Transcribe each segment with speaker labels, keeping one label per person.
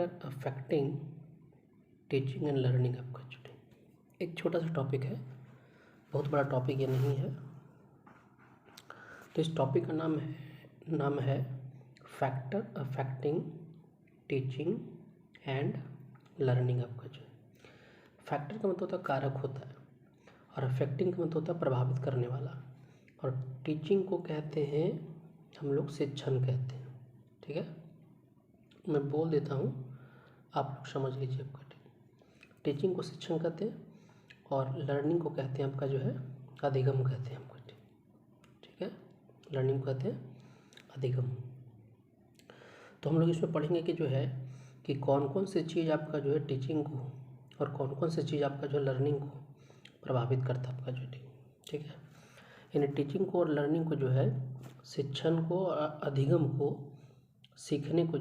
Speaker 1: Factor affecting teaching and learning आपका एक छोटा सा टॉपिक है, बहुत बड़ा टॉपिक ये नहीं है। तो इस टॉपिक का नाम है factor affecting teaching and learning आपका फैक्टर का मतलब होता है कारक होता है, और अफेक्टिंग का मतलब होता है प्रभावित करने वाला, और टीचिंग को कहते हैं हम लोग शिक्षण कहते हैं। ठीक है, मैं बोल देता हूँ, आप लोग समझ लीजिए। आपका टीचिंग को शिक्षण कहते हैं और लर्निंग को कहते हैं आपका अधिगम कहते हैं आपका। ठीक है, लर्निंग को कहते हैं अधिगम। तो हम लोग इसमें पढ़ेंगे कि कि कौन कौन सी चीज़ आपका टीचिंग को और कौन कौन सी चीज़ आपका लर्निंग को प्रभावित करता है आपका ठीक है, यानी टीचिंग को और लर्निंग को शिक्षण को और अधिगम को सीखने को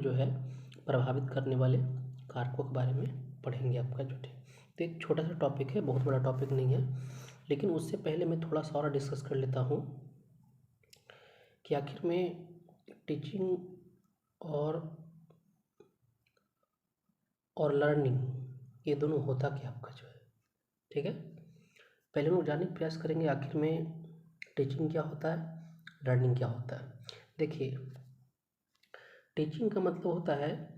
Speaker 1: प्रभावित करने वाले कारकों के बारे में पढ़ेंगे आपका तो एक छोटा सा टॉपिक है, बहुत बड़ा टॉपिक नहीं है। लेकिन उससे पहले मैं थोड़ा सा और डिस्कस कर लेता हूँ कि आखिर में टीचिंग और लर्निंग ये दोनों होता क्या आपका ठीक है। पहले हम लोग जानने का प्रयास करेंगे आखिर में टीचिंग क्या होता है, लर्निंग क्या होता है। देखिए, टीचिंग का मतलब होता है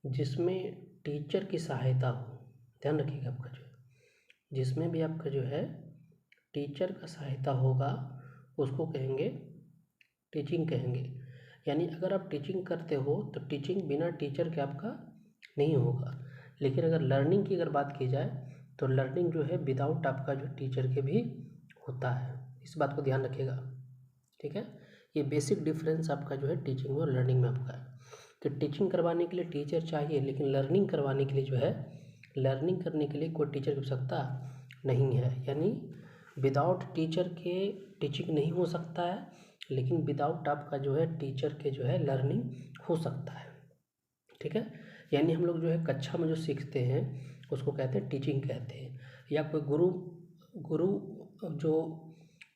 Speaker 1: जिसमें टीचर की सहायता हो। ध्यान रखिएगा, आपका जिसमें भी आपका टीचर का सहायता होगा उसको कहेंगे टीचिंग कहेंगे। यानी अगर आप टीचिंग करते हो तो टीचिंग बिना टीचर के आपका नहीं होगा। लेकिन अगर लर्निंग की बात की जाए तो लर्निंग विदाउट आपका टीचर के भी होता है। इस बात को ध्यान रखिएगा। ठीक है, ये बेसिक डिफरेंस आपका टीचिंग में और लर्निंग में आपका है कि टीचिंग करवाने के लिए टीचर चाहिए, लेकिन लर्निंग करवाने के लिए लर्निंग करने के लिए कोई टीचर की आवश्यकता नहीं है। यानी विदाउट टीचर के टीचिंग नहीं हो सकता है, लेकिन विदाउट आपका टीचर के लर्निंग हो सकता है। ठीक है, यानी हम लोग कक्षा में जो सीखते हैं उसको कहते हैं टीचिंग कहते हैं। या कोई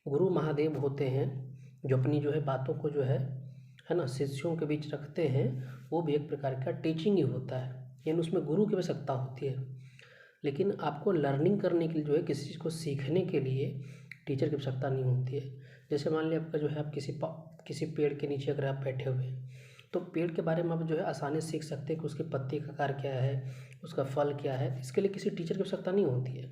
Speaker 1: गुरु महादेव होते हैं जो अपनी बातों को है ना शिष्यों के बीच रखते हैं, वो भी एक प्रकार का टीचिंग ही होता है। यानी उसमें गुरु की आवश्यकता होती है। लेकिन आपको लर्निंग करने के लिए किसी चीज़ को सीखने के लिए टीचर की आवश्यकता नहीं होती है। जैसे मान लिया आपका आप किसी पेड़ के नीचे अगर आप बैठे हुए हैं तो पेड़ के बारे में आप आसानी से सीख सकते हैं कि उसके पत्ते का आकार क्या है, उसका फल क्या है। इसके लिए किसी टीचर की आवश्यकता नहीं होती है।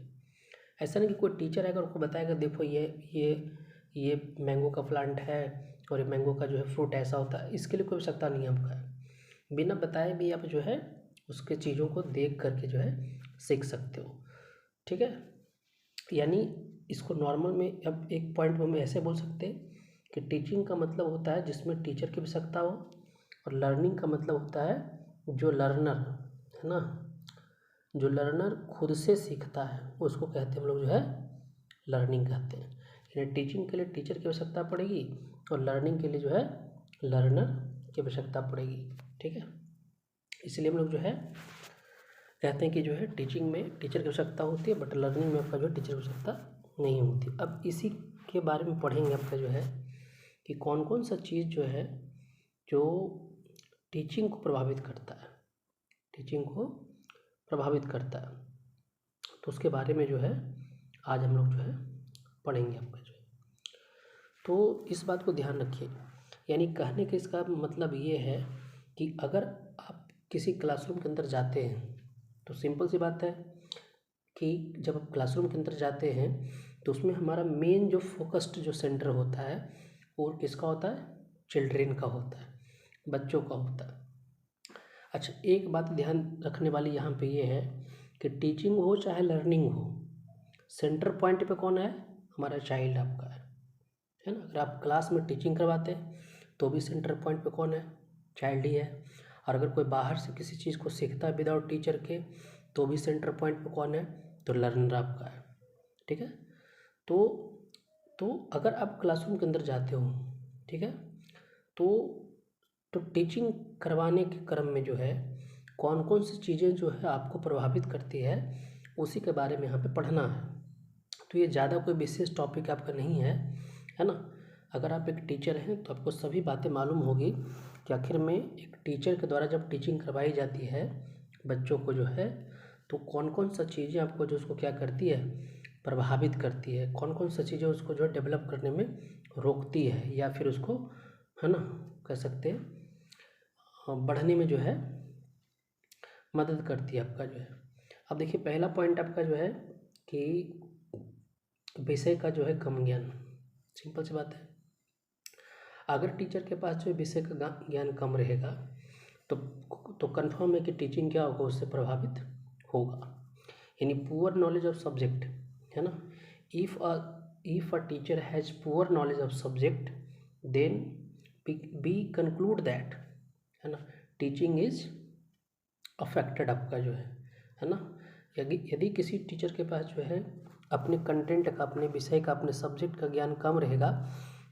Speaker 1: ऐसा नहीं कि कोई टीचर आएगा और उसको बताएगा देखो ये मैंगो का प्लांट है और ये मैंगो का फ्रूट ऐसा होता है। इसके लिए कोई आवश्यकता नहीं है आपका। बिना बताए भी आप उसके चीज़ों को देख करके सीख सकते हो। ठीक है, यानी इसको नॉर्मल में अब एक पॉइंट में हम ऐसे बोल सकते हैं कि टीचिंग का मतलब होता है जिसमें टीचर की आवश्यकता हो, और लर्निंग का मतलब होता है जो लर्नर है ना, जो लर्नर खुद से सीखता है उसको कहते हैं हम लोग लर्निंग कहते हैं। यानी टीचिंग के लिए टीचर की आवश्यकता पड़ेगी और लर्निंग के लिए लर्नर की आवश्यकता पड़ेगी। ठीक है, इसलिए हम लोग कहते हैं कि टीचिंग में टीचर की आवश्यकता होती है, बट लर्निंग में आपका टीचर की आवश्यकता नहीं होती। अब इसी के बारे में पढ़ेंगे आपका कि कौन कौन सा चीज़ जो टीचिंग को प्रभावित करता है, टीचिंग को प्रभावित करता है। तो उसके बारे में आज हम लोग पढ़ेंगे आपका तो इस बात को ध्यान रखिए। यानी कहने के इसका मतलब ये है कि अगर आप किसी क्लासरूम के अंदर जाते हैं तो सिंपल सी बात है कि जब आप क्लासरूम के अंदर जाते हैं तो उसमें हमारा मेन फोकस्ड सेंटर होता है वो किसका होता है, चिल्ड्रेन का होता है, बच्चों का होता है। अच्छा, एक बात ध्यान रखने वाली यहाँ पे ये है कि टीचिंग हो चाहे लर्निंग हो, सेंटर पॉइंट पे कौन है, हमारा चाइल्ड आपका है ना। अगर आप क्लास में टीचिंग करवाते हैं तो भी सेंटर पॉइंट पे कौन है, चाइल्ड ही है। और अगर कोई बाहर से किसी चीज़ को सीखता है विदाउट टीचर के तो भी सेंटर पॉइंट पे कौन है, तो लर्नर आपका है। ठीक है, तो अगर आप क्लासरूम के अंदर जाते हो, ठीक है, तो टीचिंग करवाने के क्रम में कौन कौन सी चीज़ें आपको प्रभावित करती है उसी के बारे में यहाँ पे पढ़ना है। तो ये ज़्यादा कोई विशेष टॉपिक आपका नहीं है ना। अगर आप एक टीचर हैं तो आपको सभी बातें मालूम होगी कि आखिर में एक टीचर के द्वारा जब टीचिंग करवाई जाती है बच्चों को जो है तो कौन कौन सा चीज़ें आपको जो उसको क्या करती है, प्रभावित करती है, कौन कौन सा चीज़ें उसको जो है डेवलप करने में रोकती है या फिर उसको, है ना, कह सकते हैं बढ़ने में जो है मदद करती है आपका जो है। अब देखिए पहला पॉइंट आपका जो है कि विषय का जो है कम ज्ञान। सिंपल सी बात है, अगर टीचर के पास जो विषय का ज्ञान कम रहेगा तो कन्फर्म है कि टीचिंग क्या होगा, उससे प्रभावित होगा। यानी पुअर नॉलेज ऑफ सब्जेक्ट, है ना, if a teacher has poor knowledge of subject then we conclude that, है ना, टीचिंग इज अफेक्टेड आपका जो है ना। यदि किसी टीचर के पास जो है अपने कंटेंट का, अपने विषय का, अपने सब्जेक्ट का ज्ञान कम रहेगा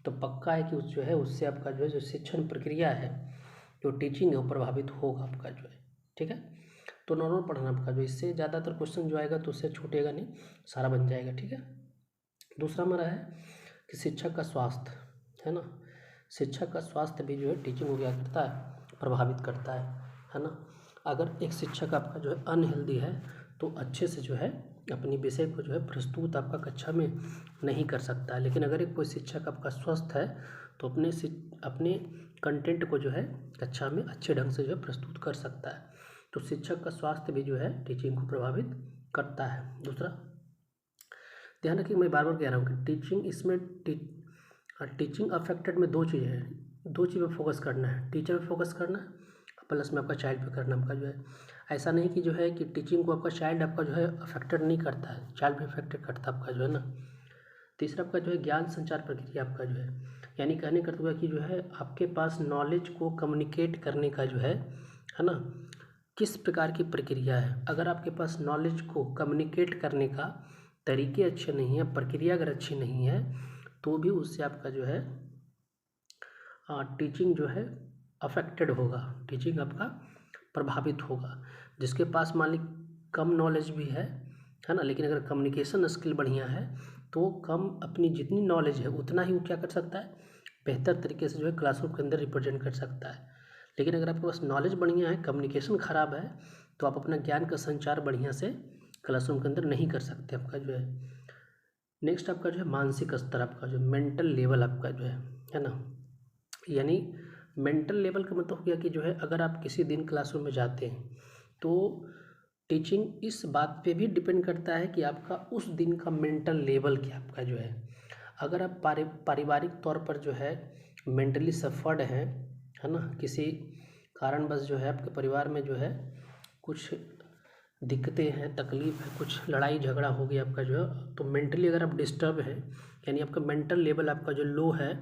Speaker 1: तो पक्का है कि जो है उससे आपका जो है जो शिक्षण प्रक्रिया है, जो टीचिंग है, वो प्रभावित होगा आपका जो है। ठीक है, तो नॉर्मल पढ़ना आपका जो, इससे ज़्यादातर क्वेश्चन जो आएगा तो उससे छूटेगा नहीं, सारा बन जाएगा। ठीक है, दूसरा हमारा है कि शिक्षक का स्वास्थ्य, है ना, शिक्षक का स्वास्थ्य भी जो है टीचिंग को क्या करता है, प्रभावित करता है ना। अगर एक शिक्षक आपका जो है अनहेल्दी है तो अच्छे से जो है अपनी विषय को जो है प्रस्तुत आपका कक्षा में नहीं कर सकता है। लेकिन अगर एक कोई शिक्षक आपका स्वस्थ है तो अपने कंटेंट को जो है कक्षा में अच्छे ढंग से जो है प्रस्तुत कर सकता है। तो शिक्षक का स्वास्थ्य भी जो है टीचिंग को प्रभावित करता है। दूसरा ध्यान रखिए, मैं बार बार कह रहा हूँ कि टीचिंग इसमें टीचिंग अफेक्टेड में दो चीज़ें हैं, दो चीज़ पे फोकस करना है, टीचर पे फोकस करना है प्लस में आपका चाइल्ड पे करना आपका जो है। ऐसा नहीं कि जो है कि टीचिंग को आपका चाइल्ड आपका जो है अफेक्टेड नहीं करता है, चाइल्ड भी अफेक्टेड करता है आपका जो है ना। तीसरा आपका जो है ज्ञान संचार प्रक्रिया आपका जो है, यानी कहने का मतलब कि जो है आपके पास नॉलेज को कम्युनिकेट करने का जो है ना, किस प्रकार की प्रक्रिया है। अगर आपके पास नॉलेज को कम्युनिकेट करने का तरीके अच्छे नहीं है, प्रक्रिया अगर अच्छी नहीं है तो भी उससे आपका जो है टीचिंग जो है अफेक्टेड होगा, टीचिंग आपका प्रभावित होगा। जिसके पास मान ली कम नॉलेज भी है ना, लेकिन अगर कम्युनिकेशन स्किल बढ़िया है तो कम अपनी जितनी नॉलेज है उतना ही वो क्या कर सकता है, बेहतर तरीके से जो है क्लासरूम के अंदर रिप्रेजेंट कर सकता है। लेकिन अगर आपके पास नॉलेज बढ़िया है, कम्युनिकेशन ख़राब है तो आप अपना ज्ञान का संचार बढ़िया से क्लासरूम के अंदर नहीं कर सकते आपका जो है। नेक्स्ट आपका जो है मानसिक स्तर, आपका जो मेंटल लेवल आपका जो है ना, यानी मेंटल लेवल का मतलब हो गया कि जो है अगर आप किसी दिन क्लासरूम में जाते हैं तो टीचिंग इस बात पे भी डिपेंड करता है कि आपका उस दिन का मेंटल लेवल क्या आपका जो है। अगर आप पारिवारिक तौर पर जो है मेंटली सफर्ड हैं, है ना, किसी कारणवश जो है आपके परिवार में जो है कुछ दिक्कतें हैं, तकलीफ़ है, कुछ लड़ाई झगड़ा हो गया आपका जो है, तो मेंटली अगर आप डिस्टर्ब हैं यानी आपका मेंटल लेवल आपका जो लो है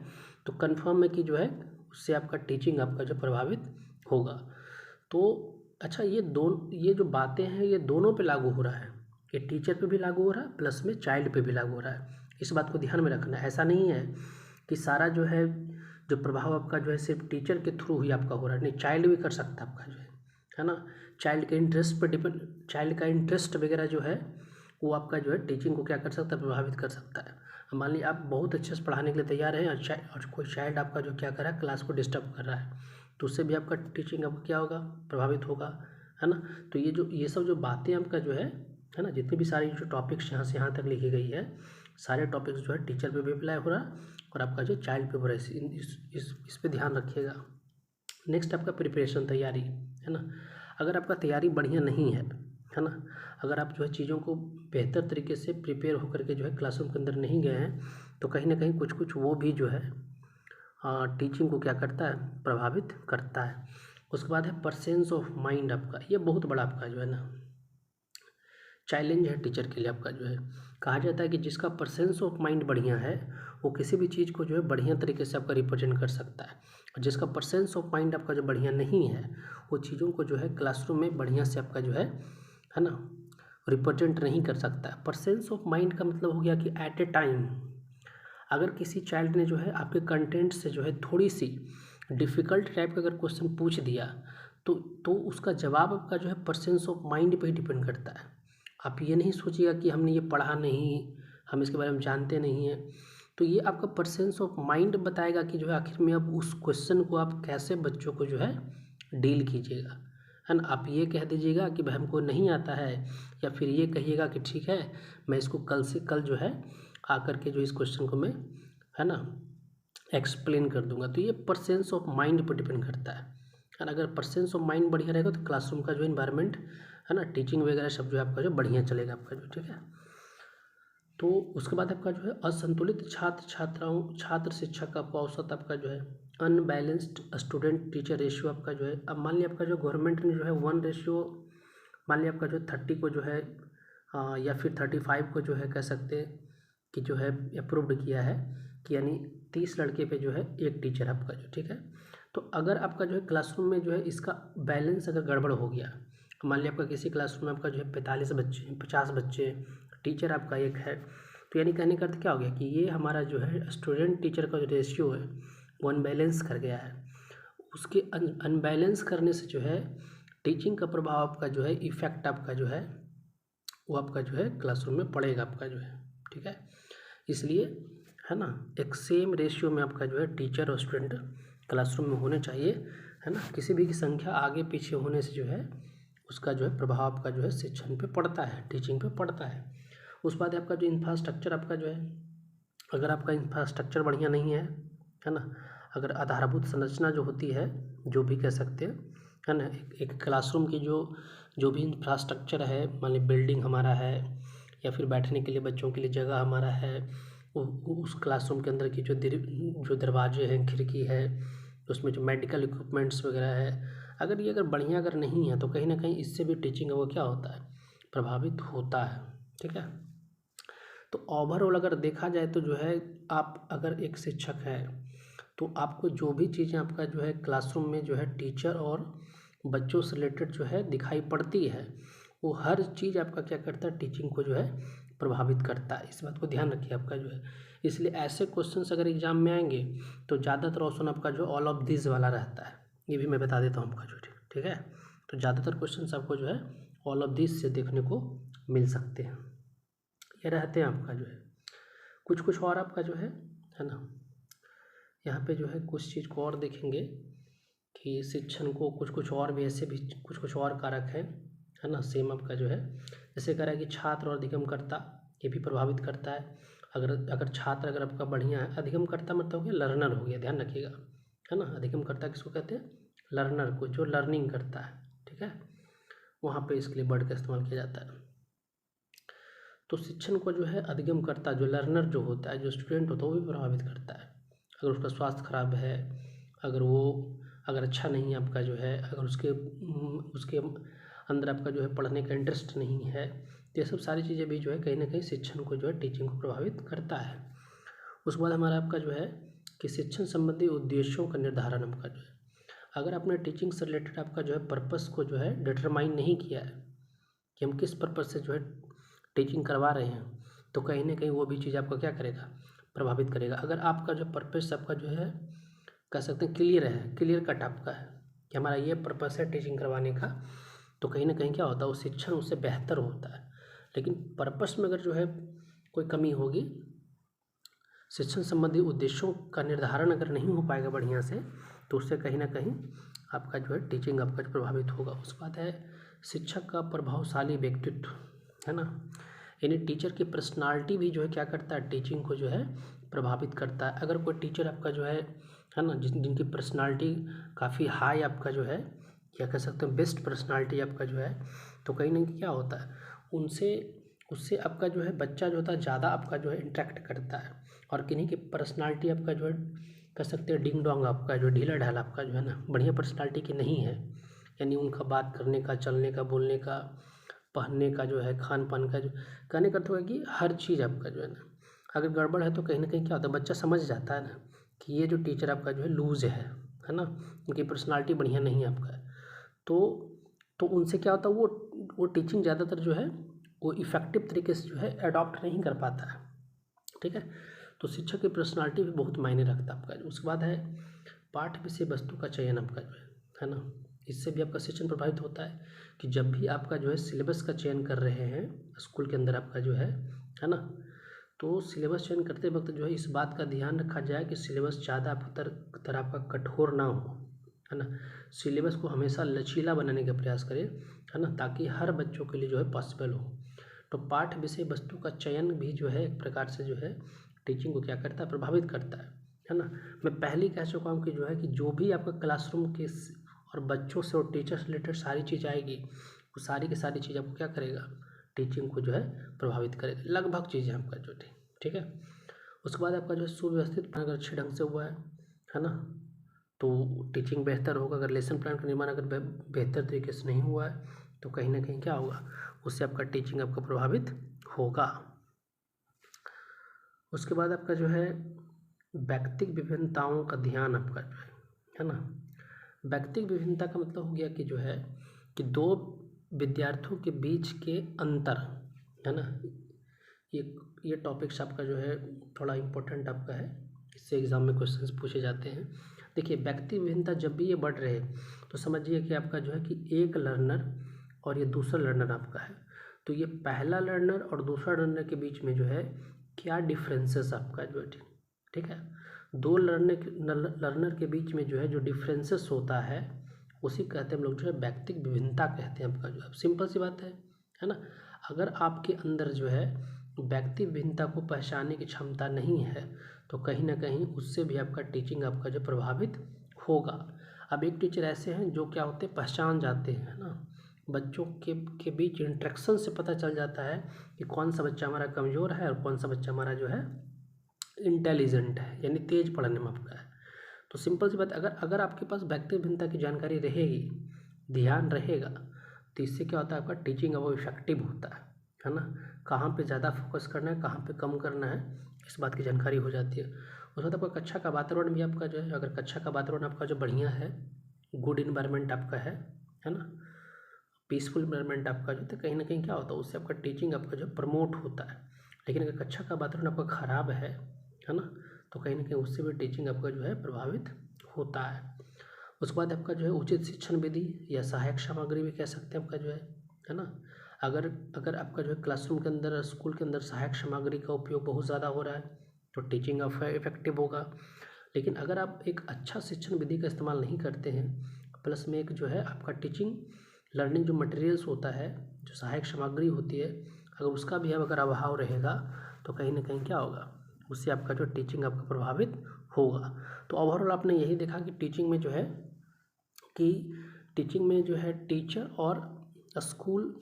Speaker 1: तो कंफर्म है कि जो है उससे आपका टीचिंग आपका जो प्रभावित होगा। तो अच्छा, ये जो बातें हैं ये दोनों पे लागू हो रहा है, ये टीचर पे भी लागू हो रहा है प्लस में चाइल्ड पे भी लागू हो रहा है। इस बात को ध्यान में रखना है। ऐसा नहीं है कि सारा जो है जो प्रभाव आपका जो है सिर्फ टीचर के थ्रू ही आपका हो रहा है, नहीं, चाइल्ड भी कर सकता है आपका जो है ना। चाइल्ड के इंटरेस्ट पर डिपेंड, चाइल्ड का इंटरेस्ट वगैरह जो है वो आपका जो है टीचिंग को क्या कर सकता है, प्रभावित कर सकता है। मान लीजिए आप बहुत अच्छे से पढ़ाने के लिए तैयार हैं और कोई चाइल्ड आपका जो क्या कर रहा है, क्लास को डिस्टर्ब कर रहा है, तो उससे भी आपका टीचिंग आपका क्या होगा, प्रभावित होगा, है ना। तो ये सब जो बातें आपका जो है ना, जितनी भी सारी जो टॉपिक्स यहाँ से यहाँ तक लिखी गई है, सारे टॉपिक्स जो है टीचर पे भी अप्लाई हो रहा है और आपका जो चाइल्ड पे हो रहा है। इस पे ध्यान रखिएगा। नेक्स्ट आपका प्रिपरेशन, तैयारी, है ना। अगर आपका तैयारी बढ़िया नहीं है ना, अगर आप जो है चीज़ों को बेहतर तरीके से प्रिपेयर होकर के जो है क्लासरूम के अंदर नहीं गए हैं तो कहीं ना कहीं कुछ वो भी जो है टीचिंग को क्या करता है, प्रभावित करता है। उसके बाद है परसेंस ऑफ माइंड आपका, ये बहुत बड़ा आपका जो है ना चैलेंज है टीचर के लिए आपका जो है। कहा जाता है कि जिसका परसेंस ऑफ माइंड बढ़िया है वो किसी भी चीज़ को जो है बढ़िया तरीके से आपका रिप्रेजेंट कर सकता है, और जिसका परसेंस ऑफ माइंड आपका जो बढ़िया नहीं है वो चीज़ों को जो है क्लासरूम में बढ़िया से आपका जो है ना, रिप्रेजेंट नहीं कर सकता है। परसेंस ऑफ माइंड का मतलब हो गया कि एट ए टाइम अगर किसी चाइल्ड ने जो है आपके कंटेंट से जो है थोड़ी सी डिफ़िकल्ट टाइप का अगर क्वेश्चन पूछ दिया तो उसका जवाब आपका जो है परसेंस ऑफ माइंड पे ही डिपेंड करता है। आप ये नहीं सोचिएगा कि हमने ये पढ़ा नहीं, हम इसके बारे में जानते नहीं हैं, तो ये आपका परसेंस ऑफ माइंड बताएगा कि जो है आखिर में अब उस क्वेश्चन को आप कैसे बच्चों को जो है डील कीजिएगा, है ना। आप ये कह दीजिएगा कि भाई हमको नहीं आता है, या फिर ये कहिएगा कि ठीक है मैं इसको कल से कल जो है आकर के जो इस क्वेश्चन को मैं, है ना, एक्सप्लेन कर दूंगा। तो ये परसेंस ऑफ माइंड पर डिपेंड करता है। और अगर परसेंस ऑफ माइंड बढ़िया रहेगा तो क्लासरूम का जो इन्वायरमेंट है ना, टीचिंग वगैरह सब जो है आपका जो बढ़िया चलेगा आपका जो, ठीक है। तो उसके बाद आपका जो है असंतुलित छात्र शिक्षक का आपका औसत आपका जो है अनबैलेंस्ड स्टूडेंट टीचर रेशियो आपका जो है। अब मान लिया आपका जो गवर्नमेंट ने जो है 1 रेशियो, मान लिया आपका जो 30 को जो है या फिर 35 को जो है कह सकते हैं कि जो है अप्रूव्ड किया है कि यानी 30 लड़के पे जो है एक टीचर आपका जो, ठीक है। तो अगर आपका जो है क्लासरूम में जो है इसका बैलेंस अगर गड़बड़ हो गया, मान लिया आपका किसी क्लासरूम में आपका जो है 45 बच्चे 50 बच्चे, टीचर आपका एक है, तो यानी कहने का अर्थ क्या हो गया कि ये हमारा जो है स्टूडेंट टीचर का जो रेशियो है वो अनबैलेंस कर गया है। उसके अनबैलेंस करने से जो है टीचिंग का प्रभाव आपका जो है, इफेक्ट आपका जो है वो आपका जो है क्लासरूम में पड़ेगा आपका जो है, ठीक है। इसलिए है ना एक सेम रेशियो में आपका जो है टीचर और स्टूडेंट क्लासरूम में होने चाहिए, है ना। किसी भी की संख्या आगे पीछे होने से जो है उसका जो है प्रभाव आपका जो है शिक्षण पे पड़ता है, टीचिंग पे पड़ता है। उस बाद आपका जो इंफ्रास्ट्रक्चर आपका जो है, अगर आपका इंफ्रास्ट्रक्चर बढ़िया नहीं है ना, अगर आधारभूत संरचना जो होती है, जो भी कह सकते हैं, है ना, एक क्लासरूम की जो भी इंफ्रास्ट्रक्चर है, मान ली बिल्डिंग हमारा है या फिर बैठने के लिए बच्चों के लिए जगह हमारा है, उस क्लासरूम के अंदर की जो दरवाजे हैं, खिड़की है, उसमें जो मेडिकल इक्विपमेंट्स वगैरह है, अगर ये अगर बढ़िया अगर नहीं है तो कहीं ना कहीं इससे भी टीचिंग वो क्या होता है, प्रभावित होता है, ठीक है। तो ओवरऑल अगर देखा जाए तो जो है आप अगर एक शिक्षक है तो आपको जो भी चीज़ें आपका जो है क्लासरूम में जो है टीचर और बच्चों से रिलेटेड जो है दिखाई पड़ती है, वो हर चीज़ आपका क्या करता है, टीचिंग को जो है प्रभावित करता है। इस बात को ध्यान रखिए आपका जो है। इसलिए ऐसे क्वेश्चंस अगर एग्जाम में आएंगे तो ज़्यादातर ऑप्शन आपका जो ऑल ऑफ दिस वाला रहता है, ये भी मैं बता देता हूँ आपका जो, ठीक है। तो ज़्यादातर क्वेश्चंस आपको जो है ऑल ऑफ दिस से देखने को मिल सकते हैं, ये रहते हैं आपका जो है। कुछ और आपका जो है ना, यहाँ पे जो है कुछ चीज़ को और देखेंगे कि शिक्षण को कुछ और भी ऐसे भी कुछ और कारक है ना, सेम आपका जो है, जैसे कह रहा है कि छात्र और अधिगमकर्ता ये भी प्रभावित करता है। अगर छात्र अगर आपका बढ़िया है, अधिगमकर्ता मतलब हो गया लर्नर हो गया, ध्यान रखिएगा, है ना। अधिगमकर्ता किसको कहते हैं, लर्नर को, जो लर्निंग करता है, ठीक है, वहाँ पे इसके लिए वर्ड का इस्तेमाल किया जाता है। तो शिक्षण को जो है अधिगमकर्ता, जो लर्नर जो होता है, जो स्टूडेंट होता है, वो भी प्रभावित करता है। अगर उसका स्वास्थ्य खराब है, अगर अच्छा नहीं है आपका जो है, अगर उसके अंदर आपका जो है पढ़ने का इंटरेस्ट नहीं है, तो ये सब सारी चीज़ें भी जो है कहीं ना कहीं शिक्षण को जो है, टीचिंग को प्रभावित करता है। उसके बाद हमारा आपका जो है कि शिक्षण संबंधी उद्देश्यों का निर्धारण आपका जो है, अगर आपने टीचिंग से रिलेटेड आपका जो है पर्पस को जो है डिटरमाइन नहीं किया है कि हम किस पर्पस से जो है टीचिंग करवा रहे हैं, तो कहीं ना कहीं वो भी चीज़ आपका क्या करेगा, प्रभावित करेगा। अगर आपका जो पर्पस आपका जो है कह सकते हैं क्लियर कट आपका है कि हमारा ये पर्पस है टीचिंग करवाने का, तो कहीं ना कहीं क्या होता है, वो शिक्षण उससे बेहतर होता है। लेकिन पर्पस में अगर जो है कोई कमी होगी, शिक्षण संबंधी उद्देश्यों का निर्धारण अगर नहीं हो पाएगा बढ़िया से, तो उससे कहीं ना कहीं आपका जो है टीचिंग आपका जो प्रभावित होगा। उसके बाद है शिक्षक का प्रभावशाली व्यक्तित्व, है ना, यानी टीचर की पर्सनालिटी भी जो है क्या करता है, टीचिंग को जो है प्रभावित करता है। अगर कोई टीचर आपका जो है ना, जिनकी पर्सनालिटी काफ़ी हाई आपका जो है, क्या कह सकते हैं बेस्ट पर्सनालिटी आपका जो है, तो कहीं ना कहीं क्या होता है, उससे आपका जो है बच्चा जो होता है ज़्यादा आपका जो है इंटरेक्ट करता है। और किन्हीं की पर्सनालिटी आपका जो है कह सकते हैं डिंग डोंग आपका जो ढीला ढाला आपका जो है ना, बढ़िया पर्सनालिटी की नहीं है, यानी उनका बात करने का, चलने का, बोलने का, पहनने का जो है, खान पान का जो, कहने का अर्थ होगा कि हर चीज़ आपका जो है ना अगर गड़बड़ है तो कहीं ना कहीं क्या होता है, बच्चा समझ जाता है ना कि ये जो टीचर आपका जो है लूज़ है ना, उनकी पर्सनालिटी बढ़िया नहीं है आपका, तो उनसे क्या होता है, वो टीचिंग ज़्यादातर जो है वो इफ़ेक्टिव तरीके से जो है अडॉप्ट नहीं कर पाता है, ठीक है। तो शिक्षक की पर्सनालिटी भी बहुत मायने रखता है आपका। उसके बाद है पाठ्य विषय वस्तु का चयन आपका जो है ना, इससे भी आपका शिक्षण प्रभावित होता है कि जब भी आपका जो है सिलेबस का चयन कर रहे हैं स्कूल के अंदर आपका जो है ना, तो सिलेबस चयन करते वक्त जो है इस बात का ध्यान रखा जाए कि सिलेबस ज़्यादा तरह आपका कठोर ना हो, है ना। सिलेबस को हमेशा लचीला बनाने का प्रयास करें, है ना, ताकि हर बच्चों के लिए जो है पॉसिबल हो। तो पाठ विषय वस्तु का चयन भी जो है एक प्रकार से जो है टीचिंग को क्या करता है, प्रभावित करता है ना। मैं पहले ही कह चुका हूँ कि जो है कि जो भी आपका क्लासरूम के और बच्चों से और टीचर से रिलेटेड सारी चीज़ आएगी, वो सारी की सारी चीज़ आपको क्या करेगा, टीचिंग को जो है प्रभावित करेगा, लगभग चीज़ें आपका जो ठीक है। उसके बाद आपका जो है सुव्यवस्थित अगर अच्छे ढंग से हुआ है ना, तो टीचिंग बेहतर होगा। अगर लेसन प्लान का निर्माण अगर बेहतर तरीके से नहीं हुआ है तो कहीं ना कहीं क्या होगा, उससे आपका टीचिंग आपका प्रभावित होगा। उसके बाद आपका जो है व्यक्तिगत विभिन्नताओं का ध्यान आपका जो है ना। व्यक्तिगत विभिन्नता का मतलब हो गया कि जो है कि दो विद्यार्थियों के बीच के अंतर, है ना। ये टॉपिक्स आपका जो है थोड़ा इम्पोर्टेंट आपका है, इससे एग्जाम में क्वेश्चंस पूछे जाते हैं। देखिए व्यक्ति विभिन्नता जब भी ये बढ़ रहे तो समझिए कि आपका जो है कि एक लर्नर और ये दूसरा लर्नर आपका है, तो ये पहला लर्नर और दूसरा लर्नर के बीच में जो है क्या डिफरेंसेस आपका जो है, ठीक है। दो लर्नर के बीच में जो है जो डिफरेंसेस होता है उसी कहते हैं हम लोग जो है व्यक्तिगत विभिन्नता कहते हैं आपका जो है। सिंपल सी बात है ना। अगर आपके अंदर जो है व्यक्ति विभिन्नता को पहचानने की क्षमता नहीं है तो कहीं ना कहीं उससे भी आपका टीचिंग आपका जो प्रभावित होगा। अब एक टीचर ऐसे हैं जो क्या होते हैं, पहचान जाते हैं ना, बच्चों के बीच इंटरेक्शन से पता चल जाता है कि कौन सा बच्चा हमारा कमज़ोर है और कौन सा बच्चा हमारा जो है इंटेलिजेंट है, यानी तेज पढ़ने में आपका है। तो सिंपल सी बात, अगर आपके पास व्यक्ति भिन्नता की जानकारी रहेगी, ध्यान रहेगा, तो इससे क्या होता है, आपका टीचिंग वो इफेक्टिव होता है ना। कहाँ पे ज़्यादा फोकस करना है, कहाँ पे कम करना है, इस बात की जानकारी हो जाती है। उसके बाद आपका कक्षा का वातावरण भी आपका जो है, अगर कक्षा का वातावरण आपका जो बढ़िया है, गुड इन्वायरमेंट आपका है ना, पीसफुल इन्वायरमेंट आपका जो, तो कहीं ना कहीं क्या होता है, उससे आपका टीचिंग आपका जो प्रमोट होता है। लेकिन अगर कक्षा का वातावरण आपका ख़राब है ना, तो कहीं ना कहीं उससे भी टीचिंग आपका जो है प्रभावित होता है। उसके बाद आपका जो है उचित शिक्षण विधि या सहायक सामग्री भी कह सकते हैं आपका जो है ना। अगर आपका जो है क्लासरूम के अंदर, स्कूल के अंदर सहायक सामग्री का उपयोग बहुत ज़्यादा हो रहा है तो टीचिंग आपका इफेक्टिव होगा। लेकिन अगर आप एक अच्छा शिक्षण विधि का इस्तेमाल नहीं करते हैं, प्लस में एक जो है आपका टीचिंग लर्निंग जो मटेरियल्स होता है, जो सहायक सामग्री होती है, अगर उसका भी अगर अभाव रहेगा तो कहीं ना कहीं क्या होगा, उससे आपका जो टीचिंग आपका प्रभावित होगा। तो ओवरऑल आपने यही देखा कि टीचिंग में जो है कि टीचिंग में जो है टीचर और स्कूल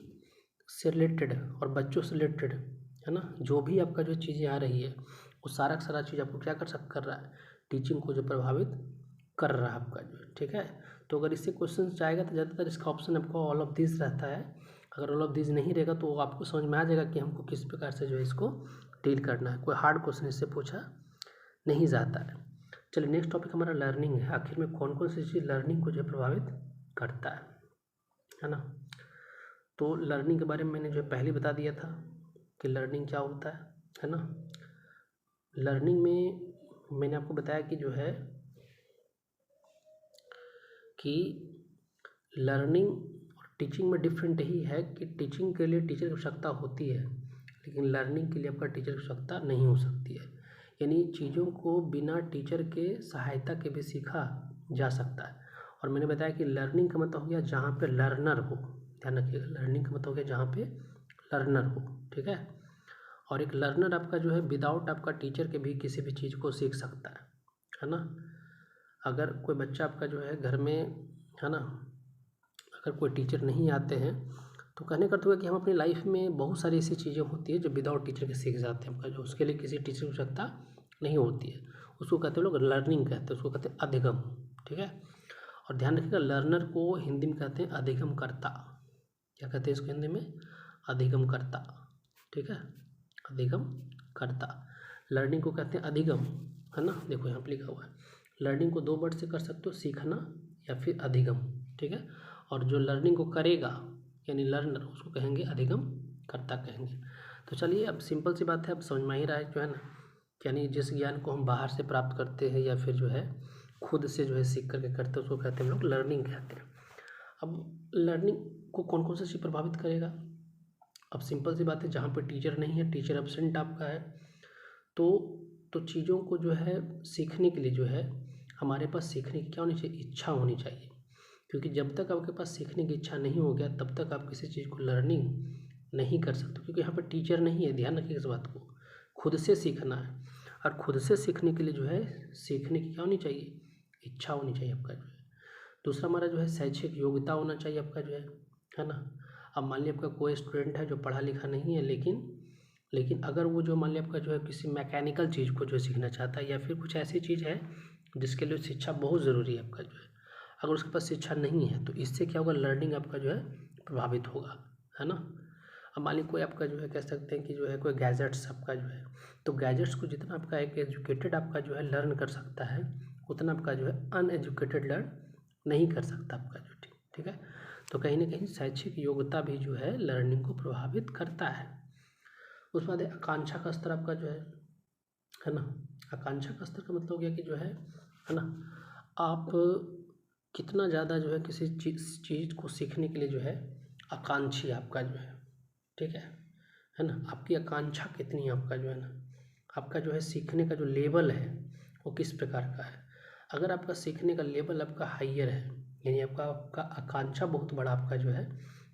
Speaker 1: से रिलेटेड और बच्चों से रिलेटेड, है ना, जो भी आपका जो चीज़ें आ रही है वो सारा का सारा चीज़ आपको क्या कर रहा है, टीचिंग को जो प्रभावित कर रहा है आपका जो, ठीक है। तो अगर इससे क्वेश्चन जाएगा तो ज़्यादातर इसका ऑप्शन आपको ऑल ऑफ दिस रहता है। अगर ऑल ऑफ दिस नहीं रहेगा तो आपको समझ में आ जाएगा कि हमको किस प्रकार से जो है इसको डील करना है। कोई हार्ड क्वेश्चन इससे पूछा नहीं जाता है। चलिए नेक्स्ट टॉपिक हमारा लर्निंग है। आखिर में कौन कौन सी चीज़ लर्निंग को जो प्रभावित करता है ना। तो लर्निंग के बारे में मैंने जो पहले बता दिया था कि लर्निंग क्या होता है ना। लर्निंग में मैंने आपको बताया कि जो है कि लर्निंग और टीचिंग में डिफरेंट ही है कि टीचिंग के लिए टीचर की आवश्यकता होती है, लेकिन लर्निंग के लिए आपका टीचर की आवश्यकता नहीं हो सकती है। यानी चीज़ों को बिना टीचर के सहायता के भी सीखा जा सकता है। और मैंने बताया कि लर्निंग का मतलब हो गया जहाँ पे लर्नर हो, ध्यान रखिएगा, लर्निंग का मतलब हो गया जहाँ पे लर्नर हो, ठीक है। और एक लर्नर आपका जो है विदाउट आपका टीचर के भी किसी भी चीज़ को सीख सकता है ना। अगर कोई बच्चा आपका जो है घर में, है ना, अगर कोई टीचर नहीं आते हैं तो कहने का अर्थ हुआ कि हम अपनी लाइफ में बहुत सारी ऐसी चीज़ें होती है जो विदाउट टीचर के सीख जाते हैं आपका जो, उसके लिए किसी टीचर की आवश्यकता नहीं होती है। उसको कहते हैं लोग लर्निंग कहते हैं, उसको कहते हैं अधिगम, ठीक है। और ध्यान रखिएगा लर्नर को हिंदी में कहते हैं अधिगम कर्ता। क्या कहते हैं इसको हिंदी में, अधिगम कर्ता, ठीक है, अधिगम कर्ता। लर्निंग को कहते हैं अधिगम, है ना, देखो यहाँ पर लिखा हुआ है। लर्निंग को दो वर्ड से कर सकते हो, सीखना या फिर अधिगम, ठीक है। और जो लर्निंग को करेगा यानी लर्नर, उसको कहेंगे अधिगम कर्ता कहेंगे। तो चलिए अब सिंपल सी बात है, अब समझ में ही रहा है जो है ना, यानी जिस ज्ञान को हम बाहर से प्राप्त करते हैं या फिर जो है खुद से जो है सीख करके करते हैं उसको कहते हैं हम लोग लर्निंग कहते हैं। अब लर्निंग को कौन कौन सी चीज़ प्रभावित करेगा, अब सिंपल सी बात है, जहाँ पर टीचर नहीं है, टीचर एब्सेंट आपका है, तो चीज़ों को जो है सीखने के लिए जो है हमारे पास सीखने की क्या होनी चाहिए, इच्छा होनी चाहिए। क्योंकि जब तक आपके पास सीखने की इच्छा नहीं हो गया तब तक आप किसी चीज़ को लर्निंग नहीं कर सकते, क्योंकि यहाँ पर टीचर नहीं है। ध्यान रखिए इस बात को, खुद से सीखना है। और खुद से सीखने के लिए जो है सीखने की क्या होनी चाहिए, इच्छा होनी चाहिए आपका जो है। दूसरा हमारा जो है शैक्षिक योग्यता होना चाहिए आपका जो है ना। अब मान लिया आपका कोई स्टूडेंट है जो पढ़ा लिखा नहीं है, लेकिन अगर वो जो मान लिया आपका जो है किसी मैकेनिकल चीज़ को जो सीखना चाहता है, या फिर कुछ ऐसी चीज़ है जिसके लिए शिक्षा बहुत ज़रूरी है आपका जो है, अगर उसके पास शिक्षा नहीं है तो इससे क्या होगा, लर्निंग आपका जो है प्रभावित होगा, है ना। अब मान लीजिए कोई आपका जो है कह सकते हैं कि जो है कोई गैजेट्स आपका जो है, तो गैजेट्स को जितना आपका एक एजुकेटेड आपका जो है लर्न कर सकता है, उतना आपका जो है अनएजुकेटेड लर्न नहीं कर सकता आपका जो, ठीक है। तो कहीं ना कहीं शैक्षिक योग्यता भी जो है लर्निंग को प्रभावित करता है। उसके बाद आकांक्षा का स्तर आपका जो है ना। आकांक्षा का स्तर का मतलब हो गया कि जो है ना, आप कितना ज़्यादा जो है किसी चीज़ को सीखने के लिए जो है आकांक्षी आपका जो है, ठीक है ना। आपकी आकांक्षा कितनी है आपका जो है ना, आपका जो है सीखने का जो लेवल है वो किस प्रकार का है। अगर आपका सीखने का लेवल आपका हाइयर है, यानी आपका आकांक्षा बहुत बड़ा आपका जो है,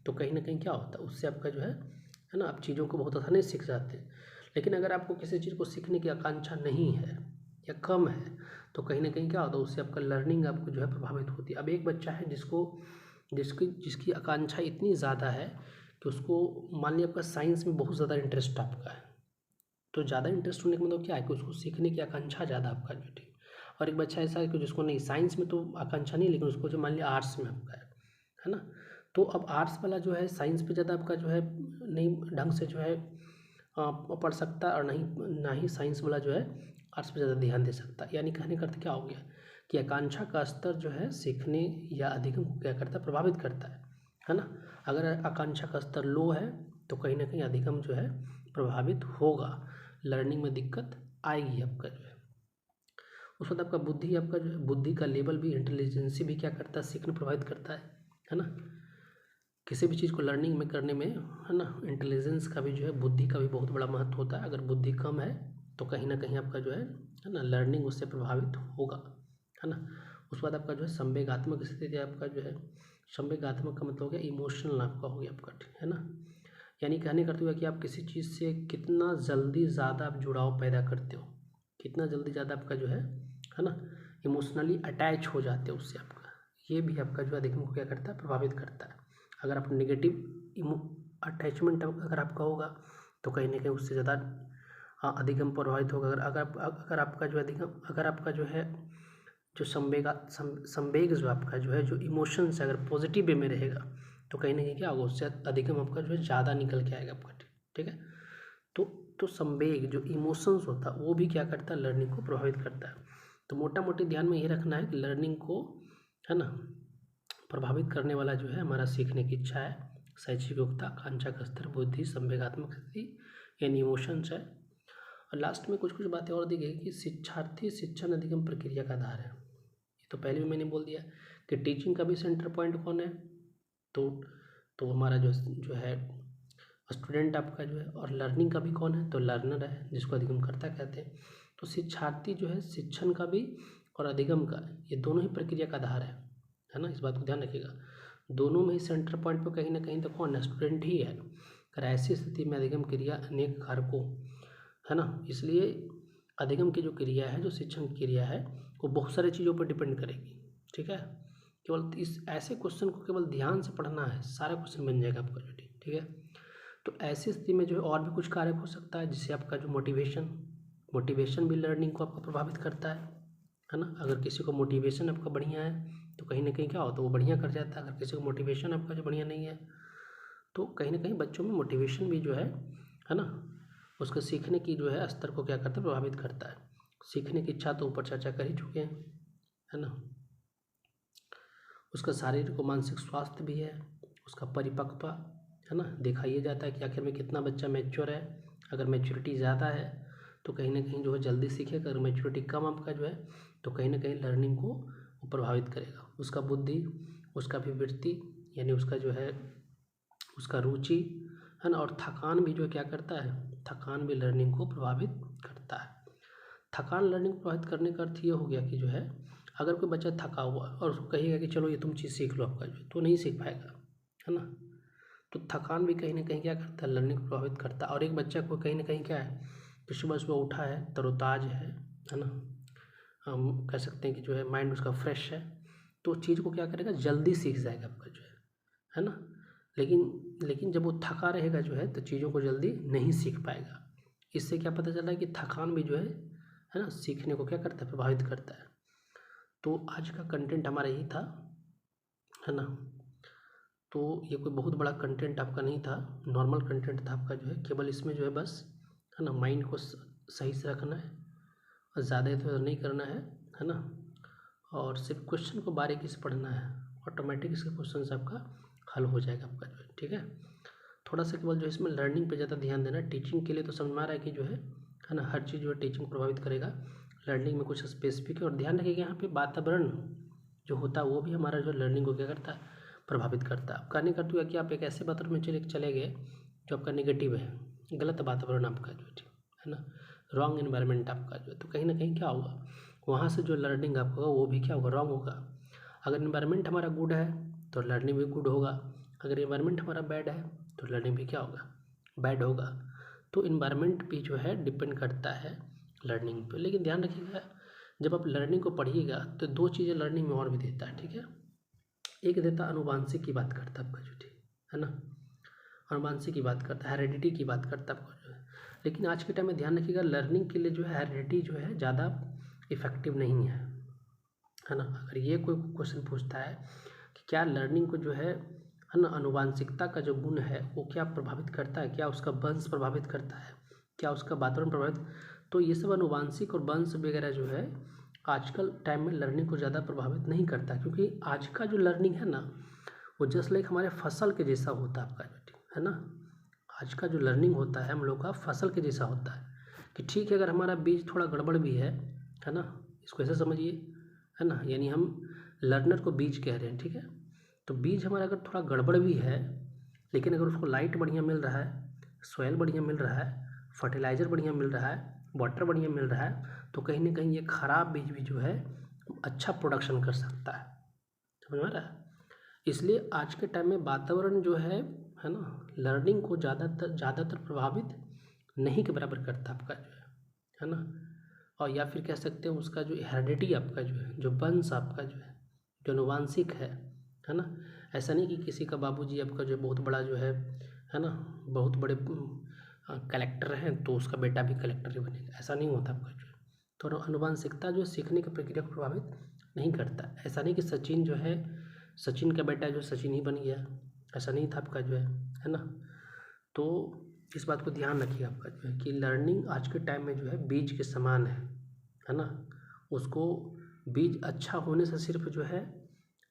Speaker 1: तो कहीं ना कहीं क्या होता है, उससे आपका जो है ना, आप चीज़ों को बहुत आसानी से सीख जाते हैं। लेकिन अगर आपको किसी चीज़ को सीखने की आकांक्षा नहीं है या कम है, तो कहीं ना कहीं क्या होता है, उससे आपका लर्निंग आपको जो है प्रभावित होती है। अब एक बच्चा है जिसकी आकांक्षा इतनी ज़्यादा है कि उसको मान लिया आपका साइंस में बहुत ज़्यादा इंटरेस्ट आपका है, तो ज़्यादा इंटरेस्ट होने का मतलब क्या है कि उसको सीखने की आकांक्षा ज़्यादा आपका जो, ठीक। और एक बच्चा ऐसा है कि जिसको नहीं, साइंस में तो आकांक्षा नहीं, लेकिन उसको जो मान लिया आर्ट्स में आपका है ना। तो अब आर्ट्स वाला जो है साइंस पे ज़्यादा आपका जो है नहीं ढंग से जो है पढ़ सकता, और ना ही साइंस वाला जो है आर्ट्स पे ज़्यादा ध्यान दे सकता। यानी कहने का अर्थ क्या हो गया कि आकांक्षा का स्तर जो है सीखने या अधिगम को क्या करता है, प्रभावित करता है ना। अगर आकांक्षा का स्तर लो है तो कहीं ना कहीं अधिगम जो है प्रभावित होगा, लर्निंग में दिक्कत आएगी आपका जो है। उस वक्त आपका बुद्धि आपका जो है, बुद्धि का लेवल भी, इंटेलिजेंसी भी क्या करता है, सीखने प्रभावित करता है ना। किसी भी चीज़ को लर्निंग में करने में, है ना, इंटेलिजेंस का भी जो है, बुद्धि का भी बहुत बड़ा महत्व होता है। अगर बुद्धि कम है तो कहीं ना कहीं आपका जो है ना, लर्निंग उससे प्रभावित होगा, है ना। उसके बाद आपका जो है संवेगात्मक स्थिति आपका जो है, संवेगात्मक का मतलब हो गया इमोशनल आपका हो गया आपका, है ना। यानी कहने का अर्थ हुआ कि आप किसी चीज़ से कितना जल्दी ज़्यादा आप जुड़ाव पैदा करते हो, कितना जल्दी ज़्यादा आपका जो है ना, इमोशनली अटैच हो जाते हो उससे आपका, ये भी आपका जो अधिगम को क्या करता है, प्रभावित करता है। अगर आप नेगेटिव अटैचमेंट अगर आपका होगा तो कहीं ना कहीं उससे ज़्यादा अधिगम प्रभावित होगा। अगर आपका जो अधिगम, अगर आपका जो है जो संवेग जो आपका जो है, जो इमोशंस अगर पॉजिटिव वे में रहेगा तो कहीं ना कहीं क्या होगा, उससे अधिगम आपका जो है ज़्यादा निकल के आएगा आपका, ठीक है। तो संवेग जो इमोशंस होता है वो भी क्या करता है, लर्निंग को प्रभावित करता है। तो मोटा मोटी ध्यान में ये रखना है कि लर्निंग को, है ना, प्रभावित करने वाला जो है हमारा सीखने की इच्छा है, शैक्षिक योग्यता, आकांक्षा का स्तर, बुद्धि, संवेगात्मक स्थिति यानी इमोशंस है। और लास्ट में कुछ कुछ बातें और दी गई कि शिक्षार्थी शिक्षण अधिगम प्रक्रिया का आधार है। ये तो पहले भी मैंने बोल दिया कि टीचिंग का भी सेंटर पॉइंट कौन है, तो हमारा जो है स्टूडेंट आपका जो है, और लर्निंग का भी कौन है, तो लर्नर है, जिसको अधिगमकर्ता कहते हैं। तो शिक्षार्थी जो है शिक्षण का भी और अधिगम का, ये दोनों ही प्रक्रिया का आधार है ना। इस बात को ध्यान रखिएगा, दोनों में ही सेंटर पॉइंट पर कहीं ना कहीं तो कौन है, स्टूडेंट ही है। अगर ऐसी स्थिति में अधिगम क्रिया अनेक कारकों, है ना, इसलिए अधिगम की जो क्रिया है, जो शिक्षण की क्रिया है, वो बहुत सारी चीज़ों पर डिपेंड करेगी, ठीक है। केवल इस ऐसे क्वेश्चन को केवल ध्यान से पढ़ना है, सारा क्वेश्चन बन जाएगा आपका जो, ठीक है। तो ऐसी स्थिति में जो है और भी कुछ कारक हो सकता है, जिससे आपका जो मोटिवेशन भी लर्निंग को आपका प्रभावित करता है ना। अगर किसी को मोटिवेशन आपका बढ़िया है तो कहीं ना कहीं क्या होता है, वो बढ़िया कर जाता है। अगर किसी को मोटिवेशन आपका जो बढ़िया नहीं है तो कहीं ना कहीं बच्चों में मोटिवेशन भी जो है ना, उसके सीखने की जो है स्तर को क्या करता है, प्रभावित करता है। सीखने की इच्छा तो ऊपर चर्चा कर ही चुके हैं, है ना। उसका शारीरिक और मानसिक स्वास्थ्य भी है, उसका परिपक्वता, है ना, देखा ये जाता है कि आखिर में कितना बच्चा मैच्योर है। अगर मैच्योरिटी ज़्यादा है तो कहीं ना कहीं जो है जल्दी सीखेगा, अगर मैच्योरिटी कम आपका जो है तो कहीं ना कहीं लर्निंग को वो प्रभावित करेगा। उसका बुद्धि, उसका अभिवृत्ति यानी उसका जो है उसका रुचि, है ना, और थकान भी जो क्या करता है, थकान भी लर्निंग को प्रभावित करता है। थकान लर्निंग को प्रभावित करने का अर्थ ये हो गया कि जो है अगर कोई बच्चा थका हुआ और उसको कहिएगा कि चलो ये तुम चीज़ सीख लो आपका जो है, तो नहीं सीख पाएगा, है ना। तो थकान भी कहीं ना कहीं क्या करता है, लर्निंग को प्रभावित करता है। और एक बच्चा को कहीं ना कहीं क्या है कि सुबह सुबह उठा है, तरोताज है ना, हम कह सकते हैं कि जो है माइंड उसका फ्रेश है, तो चीज़ को क्या करेगा, जल्दी सीख जाएगा आपका जो है ना। लेकिन जब वो थका रहेगा जो है, तो चीज़ों को जल्दी नहीं सीख पाएगा। इससे क्या पता चल रहा है कि थकान भी जो है ना, सीखने को क्या करता है, प्रभावित करता है। तो आज का कंटेंट हमारा यही था, है ना। तो ये कोई बहुत बड़ा कंटेंट आपका नहीं था, नॉर्मल कंटेंट था आपका जो है। केवल इसमें जो है बस, है ना, माइंड को सही से रखना है और ज़्यादा इधर नहीं करना है ना। और सिर्फ क्वेश्चन को बारीकी से पढ़ना है, ऑटोमेटिक इसके क्वेश्चन से आपका हल हो जाएगा आपका जो है, ठीक है। थोड़ा सा केवल जो है इसमें लर्निंग पे ज़्यादा ध्यान देना। टीचिंग के लिए तो समझ में आ रहा है कि जो है ना, हर चीज़ जो है टीचिंग प्रभावित करेगा। लर्निंग में कुछ स्पेसिफिक है, और ध्यान रखिएगा यहाँ पे वातावरण जो होता है वो भी हमारा जो लर्निंग को क्या करता है, प्रभावित करता है। आपका नहीं करते हुआ कि आप एक ऐसे वातावरण में चले गए जो आपका नेगेटिव है, गलत वातावरण आपका जो है ना, रॉन्ग इन्वायरमेंट आपका जो है, तो कहीं ना कहीं क्या होगा, वहाँ से जो लर्निंग आपका होगा वो भी क्या होगा, रॉन्ग होगा। अगर इन्वायरमेंट हमारा गुड है तो लर्निंग भी गुड होगा, अगर इन्वायरमेंट हमारा बैड है तो लर्निंग भी क्या होगा, बैड होगा। तो इन्वायरमेंट भी जो है डिपेंड करता है लर्निंग पे। लेकिन ध्यान रखिएगा, जब आप लर्निंग को पढ़िएगा तो दो चीज़ें लर्निंग में और भी देता है, ठीक है। एक देता अनुवांशिक की बात करता है आपका जो, ठीक है ना, अनुवांशिक की बात करता है, हेरिडिटी की बात करता है आपका जो है। लेकिन आज के टाइम में ध्यान रखिएगा, लर्निंग के लिए जो है हेरिडिटी जो है ज़्यादा इफेक्टिव नहीं है ना। अगर ये कोई क्वेश्चन पूछता है कि क्या लर्निंग को जो है ना, अनुवांशिकता का जो गुण है वो क्या प्रभावित करता है, क्या उसका वंश प्रभावित करता है, क्या उसका वातावरण प्रभावित, तो ये सब अनुवांशिक और वंश वगैरह जो है आजकल टाइम में लर्निंग को ज़्यादा प्रभावित नहीं करता। क्योंकि आज का जो लर्निंग है ना, वो जस्ट लाइक हमारे फसल के जैसा होता है आपका, है ना। आज का जो लर्निंग होता है हम लोग का फसल के जैसा होता है कि ठीक है, अगर हमारा बीज थोड़ा गड़बड़ भी है ना, इसको ऐसे समझिए, है ना, यानी हम लर्नर को बीज कह रहे हैं, ठीक है। तो बीज हमारा अगर थोड़ा गड़बड़ भी है, लेकिन अगर उसको लाइट बढ़िया मिल रहा है, सॉइल बढ़िया मिल रहा है, फर्टिलाइज़र बढ़िया मिल रहा है, वाटर बढ़िया मिल रहा है, तो कहीं ना कहीं ये ख़राब बीज भी जो है अच्छा प्रोडक्शन कर सकता है, समझ में आ रहा है। इसलिए आज के टाइम में वातावरण जो है ना, लर्निंग को ज़्यादातर प्रभावित नहीं के बराबर करता आपका जो है ना। और या फिर कह सकते हैं उसका जो हेरिडिटी आपका जो है, जो वंश आपका जो है, जो अनुवांशिक है ना। ऐसा नहीं कि किसी का बाबूजी आपका जो बहुत बड़ा जो है ना, बहुत बड़े कलेक्टर हैं तो उसका बेटा भी कलेक्टर ही बनेगा, ऐसा नहीं होता आपका जो है। तो अनुवांशिकता जो सीखने की प्रक्रिया को प्रभावित नहीं करता। ऐसा नहीं कि सचिन जो है, सचिन का बेटा जो सचिन ही बन गया, ऐसा नहीं था आपका जो है ना। तो इस बात को ध्यान रखिए आपका जो है कि लर्निंग आज के टाइम में जो है बीज के समान है ना। उसको बीज अच्छा होने से सिर्फ जो है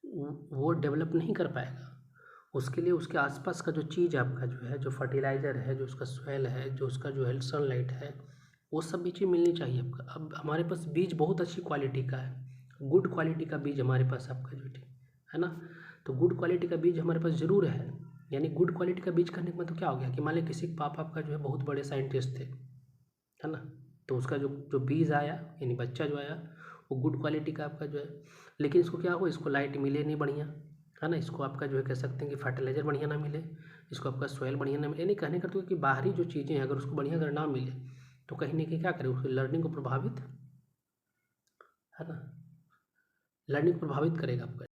Speaker 1: वो डेवलप नहीं कर पाएगा, उसके लिए उसके आसपास का जो चीज़ आपका जो है, जो फर्टिलाइज़र है, जो उसका सॉइल है, जो उसका जो है सनलाइट है, वो सब भी चीज़ मिलनी चाहिए आपका। अब हमारे पास बीज बहुत अच्छी क्वालिटी का है, गुड क्वालिटी का बीज हमारे पास आपका जो है ना। तो गुड क्वालिटी का बीज हमारे पास ज़रूर है, यानी गुड क्वालिटी का बीज करने के मतलब क्या हो गया कि मान लीजिए किसी के पापा आपका जो है बहुत बड़े साइंटिस्ट थे, है ना, तो उसका जो जो बीज आया यानी बच्चा जो आया वो गुड क्वालिटी का आपका जो है। लेकिन इसको क्या हो, इसको लाइट मिले नहीं बढ़िया, है ना, इसको आपका जो है कह सकते हैं कि फर्टिलाइज़र बढ़िया ना मिले, इसको आपका सॉइल बढ़िया ना मिले, यानी कहने का तो कि बाहरी जो चीज़ें हैं अगर उसको बढ़िया अगर ना मिले तो कहीं ना कहीं क्या करे, उसकी लर्निंग को प्रभावित, है ना, लर्निंग को प्रभावित करेगा आपका।